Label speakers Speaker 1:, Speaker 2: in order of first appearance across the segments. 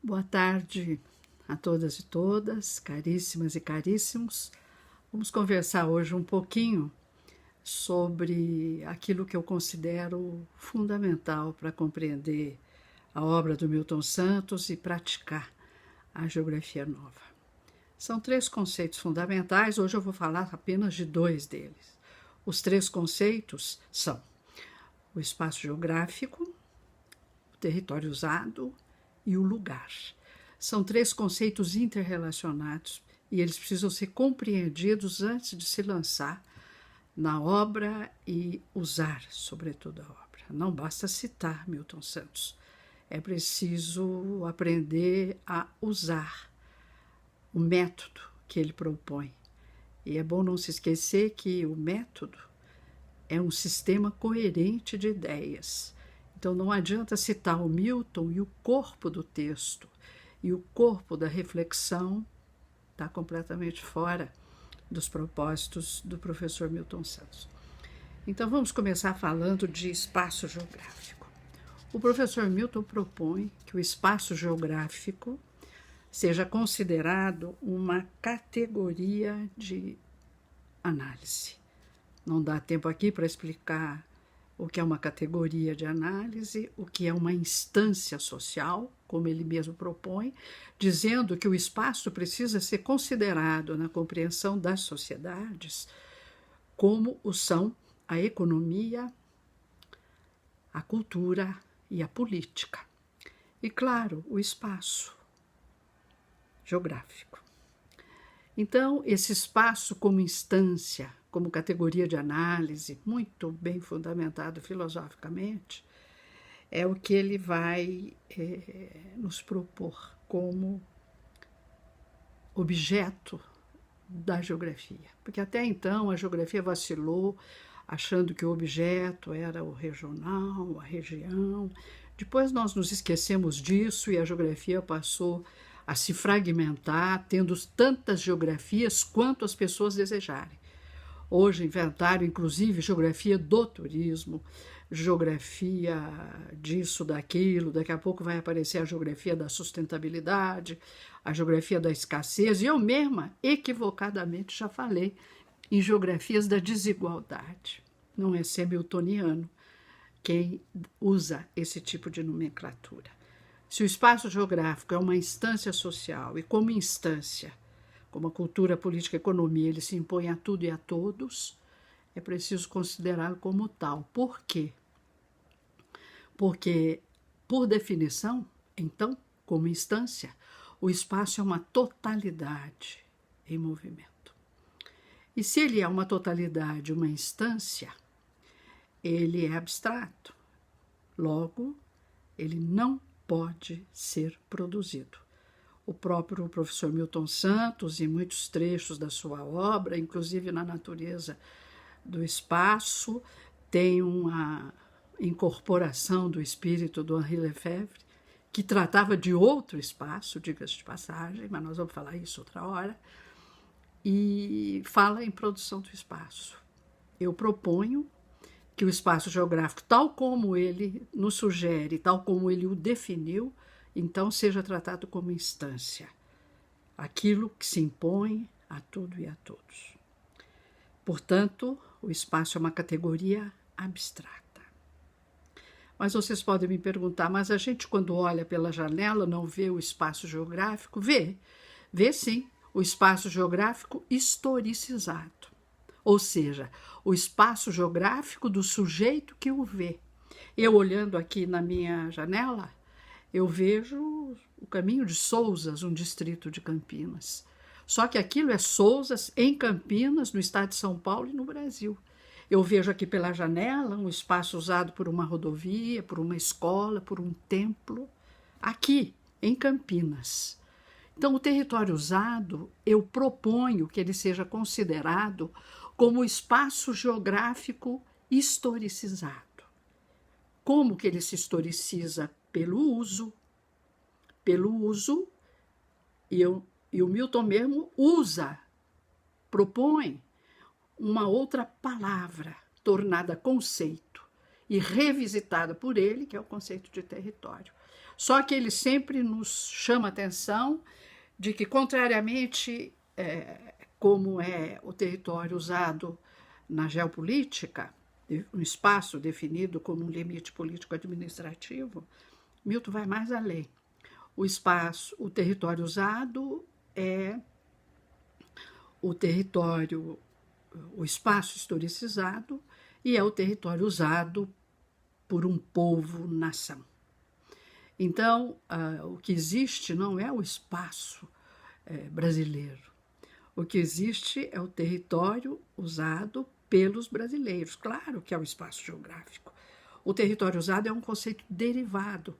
Speaker 1: Boa tarde a todas e todas, caríssimas e caríssimos. Vamos conversar hoje um pouquinho sobre aquilo que eu considero fundamental para compreender a obra do Milton Santos e praticar a geografia nova. São 3 conceitos fundamentais, hoje eu vou falar apenas de 2 deles. Os 3 conceitos são o espaço geográfico, o território usado e o lugar. São 3 conceitos interrelacionados e eles precisam ser compreendidos antes de se lançar na obra e usar, sobretudo, a obra. Não basta citar Milton Santos, é preciso aprender a usar o método que ele propõe. E é bom não se esquecer que o método é um sistema coerente de ideias. Então não adianta citar o Milton e o corpo do texto e o corpo da reflexão está completamente fora dos propósitos do professor Milton Santos. Então vamos começar falando de espaço geográfico. O professor Milton propõe que o espaço geográfico seja considerado uma categoria de análise. Não dá tempo aqui para explicar o que é uma categoria de análise, o que é uma instância social, como ele mesmo propõe, dizendo que o espaço precisa ser considerado na compreensão das sociedades como o são a economia, a cultura e a política. E, claro, o espaço geográfico. Então, esse espaço como instância, como categoria de análise, muito bem fundamentado filosoficamente, é o que ele vai nos propor como objeto da geografia. Porque até então a geografia vacilou, achando que o objeto era o regional, a região. Depois nós nos esquecemos disso e a geografia passou a se fragmentar, tendo tantas geografias quanto as pessoas desejarem. Hoje inventaram, inclusive, geografia do turismo, geografia disso, daquilo, daqui a pouco vai aparecer a geografia da sustentabilidade, a geografia da escassez, e eu mesma, equivocadamente, já falei em geografias da desigualdade. Não é ser miltoniano quem usa esse tipo de nomenclatura. Se o espaço geográfico é uma instância social e como instância, como a cultura, a política, a economia, ele se impõe a tudo e a todos, é preciso considerá-lo como tal. Por quê? Porque, por definição, então, como instância, o espaço é uma totalidade em movimento. E se ele é uma totalidade, uma instância, ele é abstrato. Logo, ele não pode ser produzido. O próprio professor Milton Santos, em muitos trechos da sua obra, inclusive na Natureza do Espaço, tem uma incorporação do espírito do Henri Lefebvre, que tratava de outro espaço, diga-se de passagem, mas nós vamos falar isso outra hora, e fala em produção do espaço. Eu proponho que o espaço geográfico, tal como ele nos sugere, tal como ele o definiu, então seja tratado como instância, aquilo que se impõe a tudo e a todos. Portanto, o espaço é uma categoria abstrata. Mas vocês podem me perguntar, mas a gente quando olha pela janela não vê o espaço geográfico? Vê sim, o espaço geográfico historicizado, ou seja, o espaço geográfico do sujeito que o vê. Eu olhando aqui na minha janela, eu vejo o caminho de Sousas, um distrito de Campinas. Só que aquilo é Sousas em Campinas, no estado de São Paulo e no Brasil. Eu vejo aqui pela janela um espaço usado por uma rodovia, por uma escola, por um templo, aqui em Campinas. Então, o território usado, eu proponho que ele seja considerado como espaço geográfico historicizado. Como que ele se historiciza? Pelo uso, e o Milton mesmo propõe uma outra palavra tornada conceito e revisitada por ele, que é o conceito de território. Só que ele sempre nos chama a atenção de que, contrariamente como é o território usado na geopolítica, um espaço definido como um limite político-administrativo, Milton vai mais além. O território usado é o espaço historicizado e é o território usado por um povo-nação. Então, o que existe não é o espaço brasileiro. O que existe é o território usado pelos brasileiros. Claro que é o espaço geográfico. O território usado é um conceito derivado.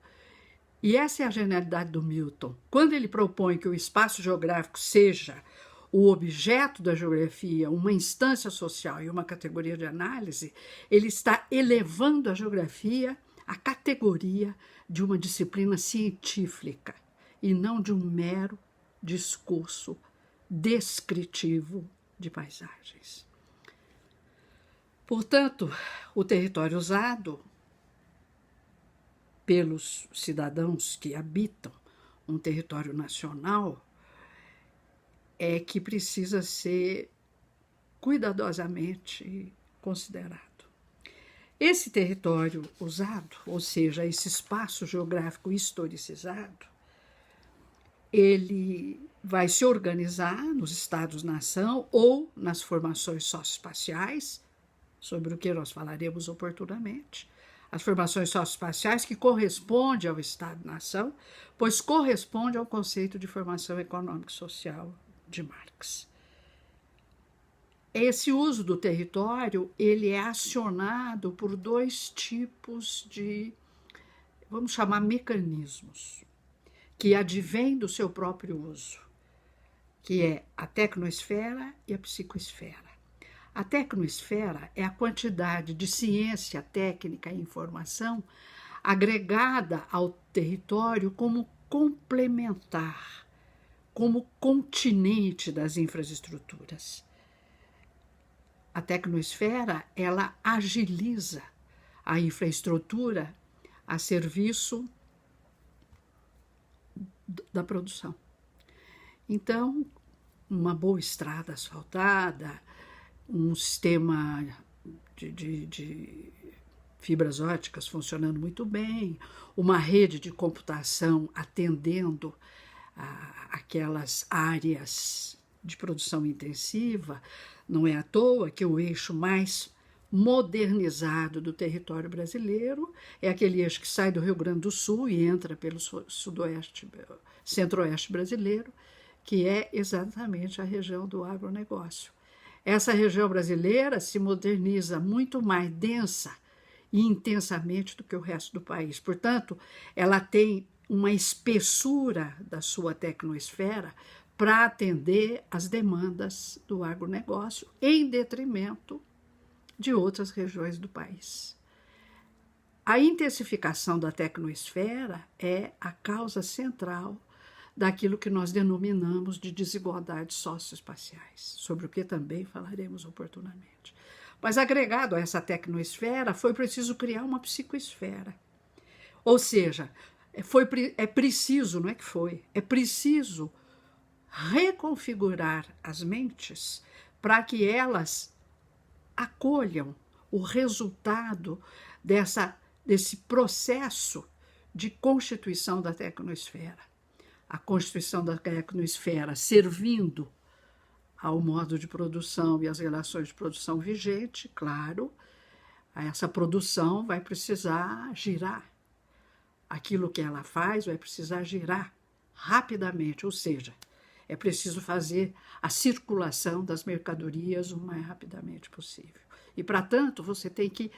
Speaker 1: E essa é a genialidade do Milton. Quando ele propõe que o espaço geográfico seja o objeto da geografia, uma instância social e uma categoria de análise, ele está elevando a geografia à categoria de uma disciplina científica e não de um mero discurso descritivo de paisagens. Portanto, o território usado pelos cidadãos que habitam um território nacional é que precisa ser cuidadosamente considerado. Esse território usado, ou seja, esse espaço geográfico historicizado, ele vai se organizar nos estados-nação ou nas formações socioespaciais, sobre o que nós falaremos oportunamente. As formações socioespaciais que correspondem ao Estado-nação, pois corresponde ao conceito de formação econômica e social de Marx. Esse uso do território, ele é acionado por dois tipos de, vamos chamar, mecanismos, que advêm do seu próprio uso, que é a tecnosfera e a psicoesfera. A tecnosfera é a quantidade de ciência, técnica e informação agregada ao território como complementar, como continente das infraestruturas. A tecnosfera, ela agiliza a infraestrutura a serviço da produção. Então, uma boa estrada asfaltada, um sistema de fibras ópticas funcionando muito bem, uma rede de computação atendendo aquelas áreas de produção intensiva. Não é à toa que o eixo mais modernizado do território brasileiro é aquele eixo que sai do Rio Grande do Sul e entra pelo centro-oeste brasileiro, que é exatamente a região do agronegócio. Essa região brasileira se moderniza muito mais densa e intensamente do que o resto do país. Portanto, ela tem uma espessura da sua tecnosfera para atender às demandas do agronegócio, em detrimento de outras regiões do país. A intensificação da tecnosfera é a causa central daquilo que nós denominamos de desigualdades socioespaciais, sobre o que também falaremos oportunamente. Mas, agregado a essa tecnosfera, foi preciso criar uma psicoesfera. Ou seja, é preciso, não é que foi, é preciso reconfigurar as mentes para que elas acolham o resultado desse processo de constituição da tecnosfera. A constituição da tecnosfera servindo ao modo de produção e às relações de produção vigente, claro, essa produção vai precisar girar. Aquilo que ela faz vai precisar girar rapidamente, ou seja, é preciso fazer a circulação das mercadorias o mais rapidamente possível. E, para tanto, você tem que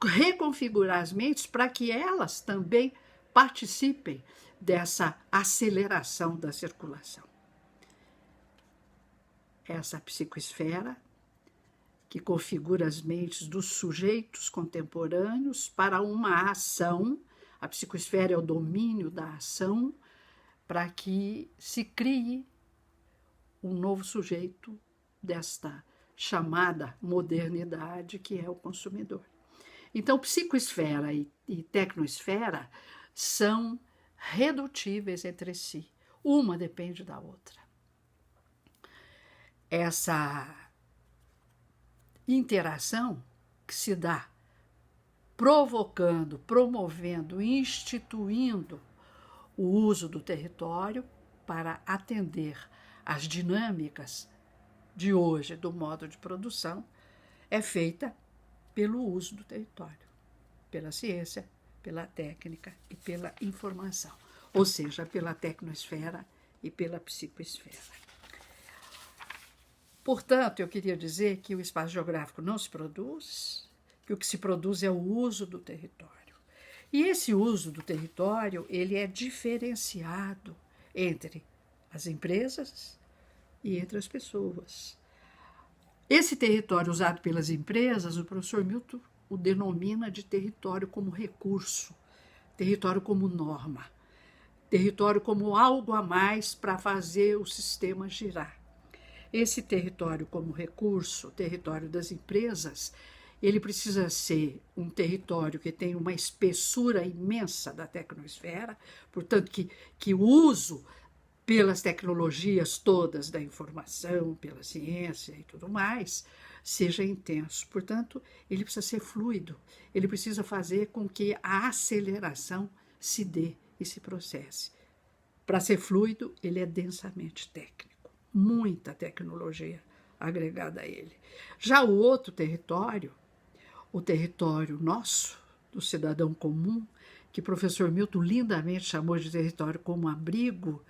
Speaker 1: reconfigurar as mentes para que elas também participem dessa aceleração da circulação. Essa psicoesfera que configura as mentes dos sujeitos contemporâneos para uma ação. A psicoesfera é o domínio da ação para que se crie um novo sujeito desta chamada modernidade que é o consumidor. Então, psicoesfera e tecnosfera são redutíveis entre si. Uma depende da outra. Essa interação que se dá provocando, promovendo, instituindo o uso do território para atender às dinâmicas de hoje do modo de produção, é feita pelo uso do território, pela ciência, pela técnica e pela informação, ou seja, pela tecnosfera e pela psicoesfera. Portanto, eu queria dizer que o espaço geográfico não se produz, que o que se produz é o uso do território. E esse uso do território, ele é diferenciado entre as empresas e entre as pessoas. Esse território usado pelas empresas, o professor Milton o denomina de território como recurso, território como norma, território como algo a mais para fazer o sistema girar. Esse território como recurso, o território das empresas, ele precisa ser um território que tem uma espessura imensa da tecnosfera, portanto, que o uso pelas tecnologias todas da informação, pela ciência e tudo mais, seja intenso. Portanto, ele precisa ser fluido, ele precisa fazer com que a aceleração se dê e se processe. Para ser fluido, ele é densamente técnico, muita tecnologia agregada a ele. Já o outro território, o território nosso, do cidadão comum, que o professor Milton lindamente chamou de território como abrigo,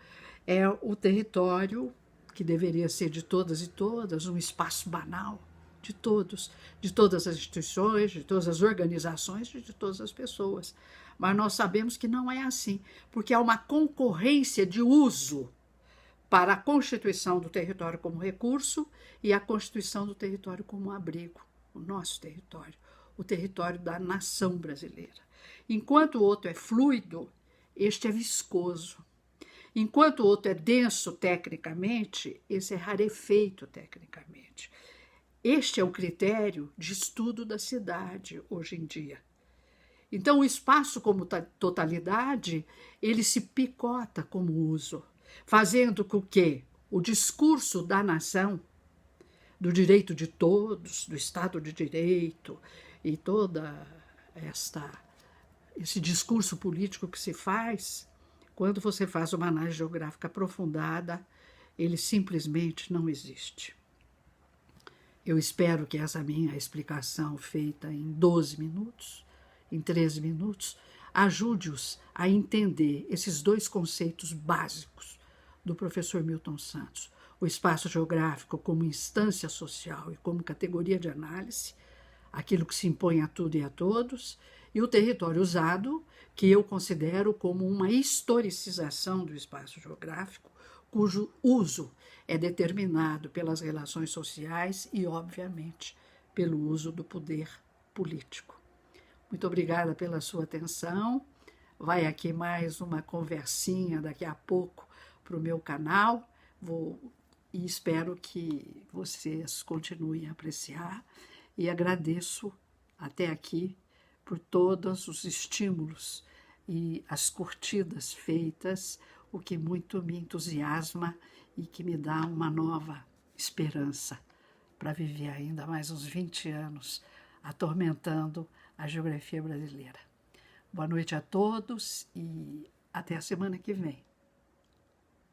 Speaker 1: é o território que deveria ser de todas e todas, um espaço banal de todos, de todas as instituições, de todas as organizações, de todas as pessoas. Mas nós sabemos que não é assim, porque há uma concorrência de uso para a constituição do território como recurso e a constituição do território como abrigo, o nosso território, o território da nação brasileira. Enquanto o outro é fluido, este é viscoso. Enquanto o outro é denso tecnicamente, esse é rarefeito tecnicamente. Este é o critério de estudo da cidade hoje em dia. Então, o espaço como totalidade, ele se picota como uso, fazendo com que o discurso da nação, do direito de todos, do Estado de Direito e toda esse discurso político que se faz, quando você faz uma análise geográfica aprofundada, ele simplesmente não existe. Eu espero que essa minha explicação feita em 12 minutos, em 13 minutos, ajude-os a entender esses dois conceitos básicos do professor Milton Santos: o espaço geográfico como instância social e como categoria de análise, aquilo que se impõe a tudo e a todos, e o território usado, que eu considero como uma historicização do espaço geográfico, cujo uso é determinado pelas relações sociais e, obviamente, pelo uso do poder político. Muito obrigada pela sua atenção. Vai aqui mais uma conversinha daqui a pouco para o meu canal. E espero que vocês continuem a apreciar. E agradeço até aqui por todos os estímulos e as curtidas feitas, o que muito me entusiasma e que me dá uma nova esperança para viver ainda mais uns 20 anos atormentando a geografia brasileira. Boa noite a todos e até a semana que vem.